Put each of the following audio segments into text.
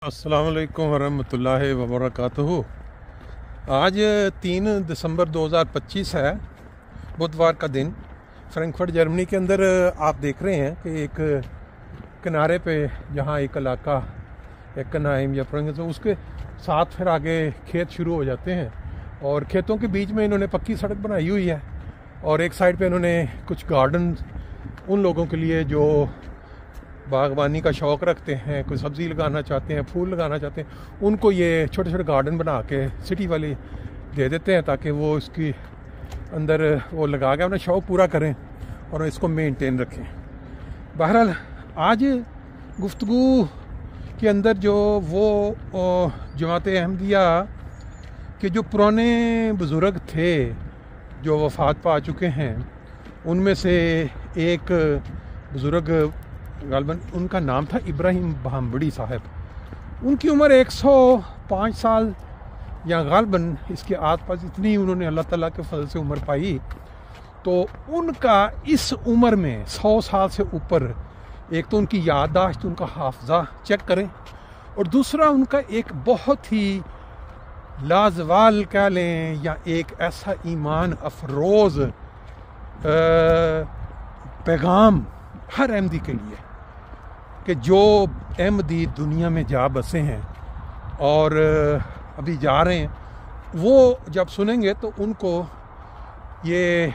अस्सलाम वालेकुम वरहमतुल्लाहि वबरकातुहू। आज 3 दिसंबर 2025 है, बुधवार का दिन। फ्रैंकफर्ट जर्मनी के अंदर आप देख रहे हैं कि एक किनारे पे जहाँ एक इलाका एक कनाइम या फ्रंग, तो उसके साथ फिर आगे खेत शुरू हो जाते हैं और खेतों के बीच में इन्होंने पक्की सड़क बनाई हुई है और एक साइड पे इन्होंने कुछ गार्डन उन लोगों के लिए जो बागबानी का शौक़ रखते हैं, कोई सब्ज़ी लगाना चाहते हैं, फूल लगाना चाहते हैं, उनको ये छोटे छोटे गार्डन बना के सिटी वाले दे देते हैं ताकि वो इसकी अंदर वो लगा के अपना शौक़ पूरा करें और इसको मेंटेन रखें। बहरहाल आज गुफ्तगू के अंदर जो वो जमात अहमदिया के जो पुराने बुज़ुर्ग थे जो वफ़ात पा चुके हैं, उनमें से एक बुज़ुर्ग गालबन उनका नाम था इब्राहिम भांबड़ी साहब। उनकी उम्र 105 साल या गालबन इसके आसपास इतनी उन्होंने अल्लाह ताला के फजल से उम्र पाई। तो उनका इस उम्र में 100 साल से ऊपर, एक तो उनकी याददाश्त, उनका हाफजा चेक करें, और दूसरा उनका एक बहुत ही लाजवाल कह लें या एक ऐसा ईमान अफरोज़ पैगाम हर अहमदी के लिए कि जो अहमदी दुनिया में जा बसे हैं और अभी जा रहे हैं, वो जब सुनेंगे तो उनको ये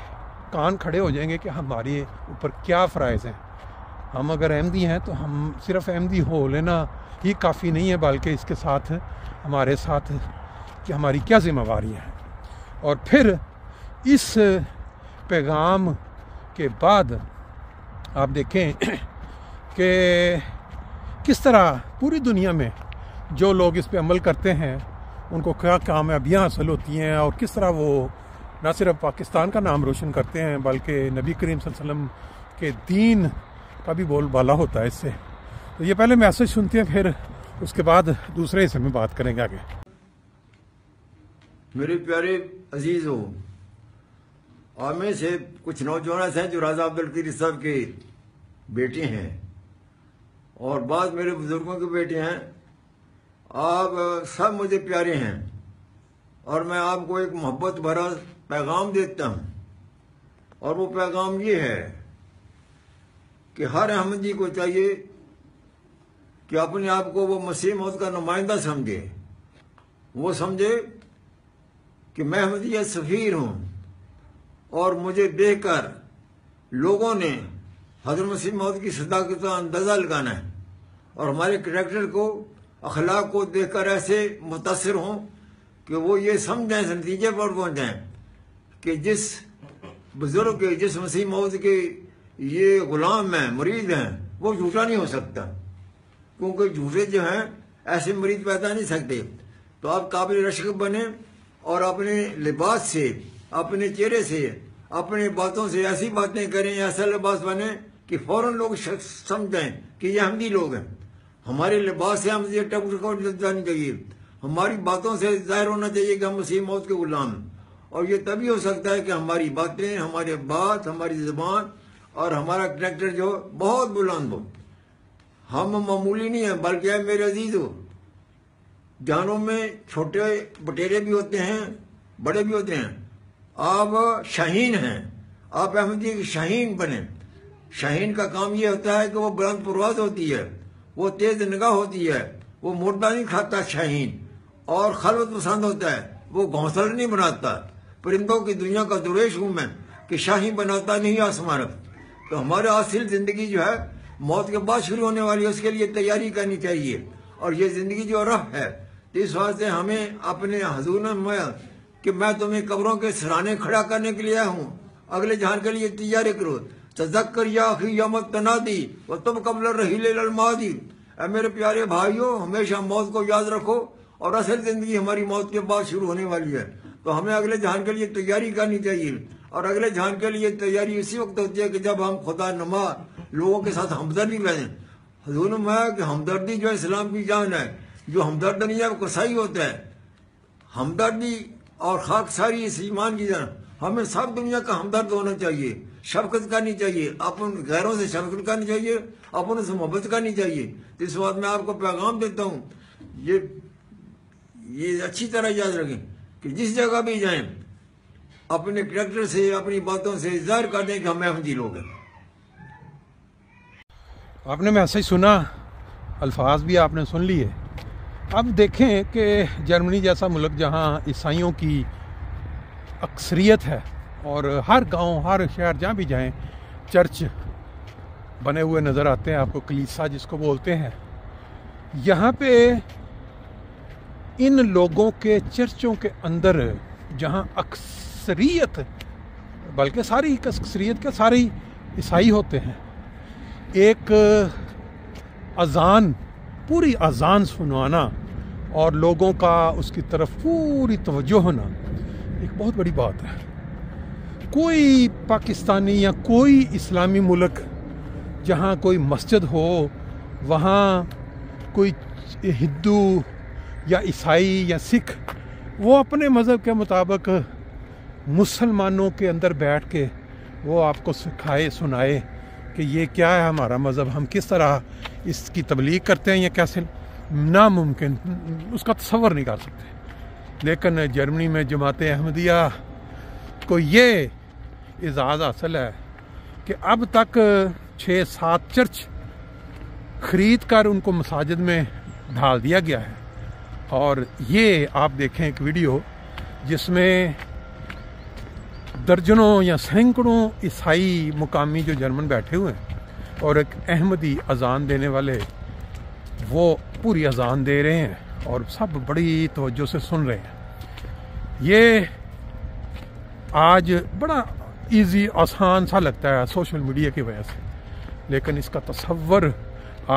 कान खड़े हो जाएंगे कि हमारे ऊपर क्या फ़राइज़ हैं। हम अगर अहमदी हैं तो हम सिर्फ़ अहमदी हो लेना ही काफ़ी नहीं है, बल्कि इसके साथ हमारे साथ कि हमारी क्या ज़िम्मेवारी है। और फिर इस पैगाम के बाद आप देखें कि किस तरह पूरी दुनिया में जो लोग इस पे अमल करते हैं उनको क्या कामयाबियाँ हासिल होती हैं और किस तरह वो न सिर्फ पाकिस्तान का नाम रोशन करते हैं बल्कि नबी करीम सल्लल्लाहु अलैहि वसल्लम के दीन का भी बोलबाला होता है इससे। तो ये पहले मैसेज सुनते हैं, फिर उसके बाद दूसरे हिस्से में बात करेंगे आगे। मेरे प्यारे अजीज हो, आप में से कुछ नौजवान हैं जो राजा अब्दुल करीम साहब के बेटे हैं और बाद मेरे बुजुर्गों के बेटे हैं। आप सब मुझे प्यारे हैं और मैं आपको एक मोहब्बत भरा पैगाम देता हूं, और वो पैगाम ये है कि हर अहमदी को चाहिए कि अपने आप को वो मसीह मौत का नुमाइंदा समझे। वो समझे कि मैं अहमदियत सफ़ीर हूं और मुझे देखकर लोगों ने हज़रत मसीह मौद की सदाकत का अंदाज़ा लगाना है और हमारे करैक्टर को, अखलाक को देखकर ऐसे मुतासिर हों कि वो ये समझें, इस नतीजे पर पहुँचें कि जिस बुज़ुर्ग के, जिस मसीह मौद के ये ग़ुलाम हैं, मुरीद हैं, वो झूठा नहीं हो सकता, क्योंकि झूठे जो हैं ऐसे मुरीद पैदा नहीं सकते। तो आप काबिल रश्क बने और अपने लिबास से, अपने चेहरे से, अपने बातों से ऐसी बातें करें, ऐसा लिबास बने कि फौरन लोग समझें कि ये अहमदी लोग हैं। हमारे लिबास से हम ये टक जानी चाहिए, हमारी बातों से जाहिर होना चाहिए कि हम मसीह मौत के गुलाम हैं। और ये तभी हो सकता है कि हमारी बातें, हमारे बात, हमारी ज़बान और हमारा करैक्टर जो बहुत बुलंद हो। हम मामूली नहीं हैं, बल्कि है मेरे अजीज हो, जानों में छोटे बटेरे भी होते हैं, बड़े भी होते हैं। आप शाहीन हैं, आप अहमदी के शाहीन बने। शाहीन का काम ये होता है कि वो बुलंद परवाज़ होती है, वो तेज निगाह होती है, वो मुर्दा नहीं खाता शाहीन, और खलवत पसंद होता है, वो घोंसला नहीं बनाता। परिंदों की दुनिया का दुरेश हूँ मैं कि शाही बनाता नहीं आसमान। तो हमारा असल ज़िंदगी जो है मौत के बाद शुरू होने वाली है, उसके लिए तैयारी करनी चाहिए। और ये ज़िंदगी जो रफ है, तो इस वास्ते हमें अपने हजूर में कि मैं तुम्हें कब्रों के सराहने खड़ा करने के लिए आया हूँ, अगले जहान के लिए तैयारी करो। तज़क्कर या अखी यौमत तनादी व तुम कबल रहील अलमादी। मेरे प्यारे भाइयों, हमेशा मौत को याद रखो और असल ज़िंदगी हमारी मौत के बाद शुरू होने वाली है। तो हमें अगले जहान के लिए तैयारी करनी चाहिए, और अगले जहान के लिए तैयारी इसी वक्त होती है कि जब हम खुदा नुमा लोगों के साथ हमदर्दी करें। हजूर में कि हमदर्दी जो इस्लाम की जान है, जो हमदर्द नहीं है वो कसाई होता है। हमदर्दी और खाकसारी इस ईमान की जान। हमें सब दुनिया का हमदर्द होना चाहिए, शफकत करनी चाहिए, अपन गैरों से शफकत करनी चाहिए, अपनों से मोहब्बत करनी चाहिए। तो इस बात में आपको पैगाम देता हूँ یہ اچھی طرح یاد رکھیں کہ جس جگہ بھی جائیں اپنے کریکٹر سے اپنی باتوں سے ظاہر کر دیں کہ ہم احمدی لوگ ہیں. آپ نے میسج سنا، الفاظ بھی آپ نے سن لیے. اب دیکھیں کہ جرمنی جیسا ملک جہاں عیسائیوں کی اکثریت ہے اور ہر گاؤں ہر شہر جہاں بھی جائیں چرچ بنے ہوئے نظر آتے ہیں آپ کو، کلیسا جس کو بولتے ہیں. یہاں پہ ان لوگوں کے چرچوں کے اندر جہاں اکثریت بلکہ ساری اکثریت کے سارے عیسائی ہوتے ہیں، ایک اذان پوری اذان سنوانا اور لوگوں کا اس کی طرف پوری توجہ ہونا ایک بہت بڑی بات ہے. کوئی پاکستانی یا کوئی اسلامی ملک جہاں کوئی مسجد ہو وہاں کوئی ہندو یا عیسائی یا سکھ وہ اپنے مذہب کے مطابق مسلمانوں کے اندر بیٹھ کے وہ آپ کو سکھائے سنائے کہ یہ کیا ہے ہمارا مذہب، ہم کس طرح اس کی تبلیغ کرتے ہیں، یہ کیسے ناممکن، اس کا تصور نہیں کر سکتے. لیکن جرمنی میں جماعت احمدیہ کو یہ اعزاز حاصل ہے کہ اب تک 6-7 چرچ خرید کر ان کو مساجد میں ڈھال دیا گیا ہے. اور یہ آپ دیکھیں ایک ویڈیو جس میں درجنوں یا سینکڑوں عیسائی مقامی جو جرمن بیٹھے ہوئے ہیں اور ایک احمدی اذان دینے والے وہ پوری اذان دے رہے ہیں اور سب بڑی توجہ سے سن رہے ہیں. یہ آج بڑا ایزی آسان سا لگتا ہے سوشل میڈیا کی وجہ سے، لیکن اس کا تصور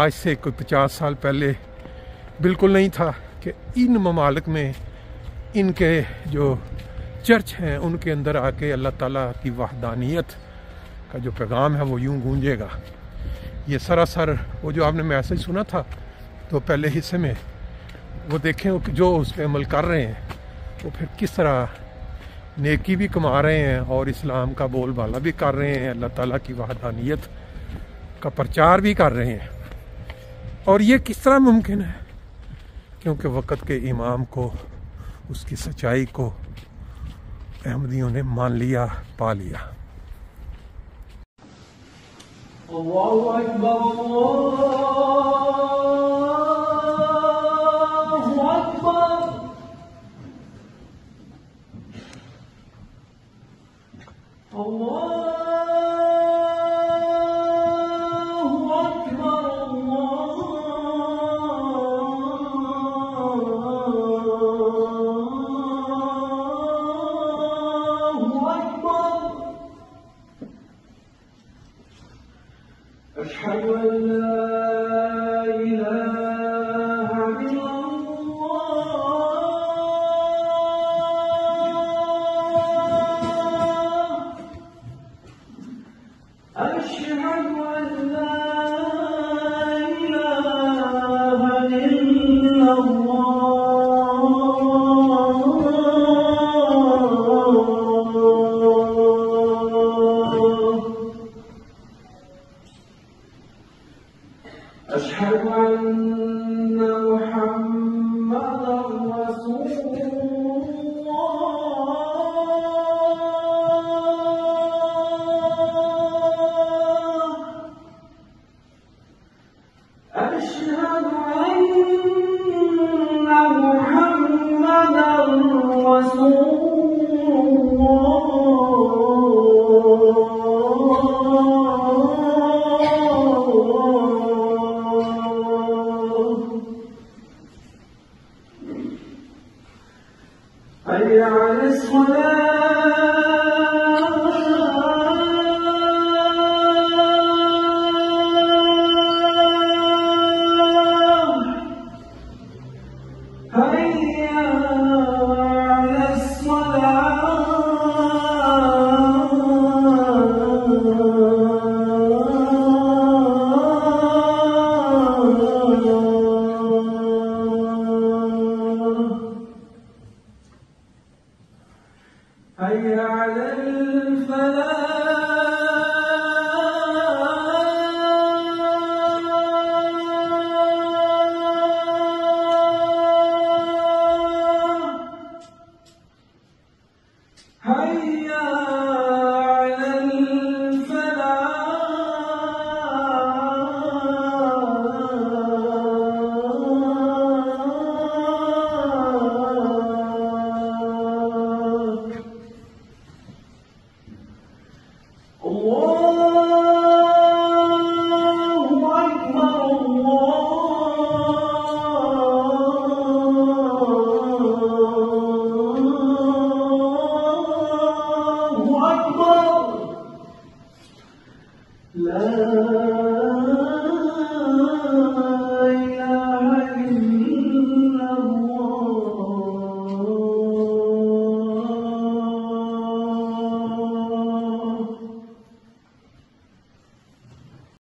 آج سے کوئی 50 سال پہلے بالکل نہیں تھا کہ ان ممالک میں ان کے جو چرچ ہیں ان کے اندر آ کے اللہ تعالیٰ کی وحدانیت کا جو پیغام ہے وہ یوں گونجے گا. یہ سراسر وہ جو آپ نے میسج سنا تھا تو پہلے حصے میں وہ دیکھیں جو اس پہ عمل کر رہے ہیں وہ پھر کس طرح نیکی بھی کما رہے ہیں اور اسلام کا بول بالا بھی کر رہے ہیں، اللہ تعالیٰ کی وحدانیت کا پرچار بھی کر رہے ہیں. اور یہ کس طرح ممکن ہے؟ کیونکہ وقت کے امام کو، اس کی سچائی کو احمدیوں نے مان لیا، پا لیا. اللہ اکبر اللہ اکبر اللہ أشهد أن لا إله إلا الله أشهد أن لا إله إلا أشهد أن محمدا رسول الله أشهد أن محمدا رسول حي على الصلاة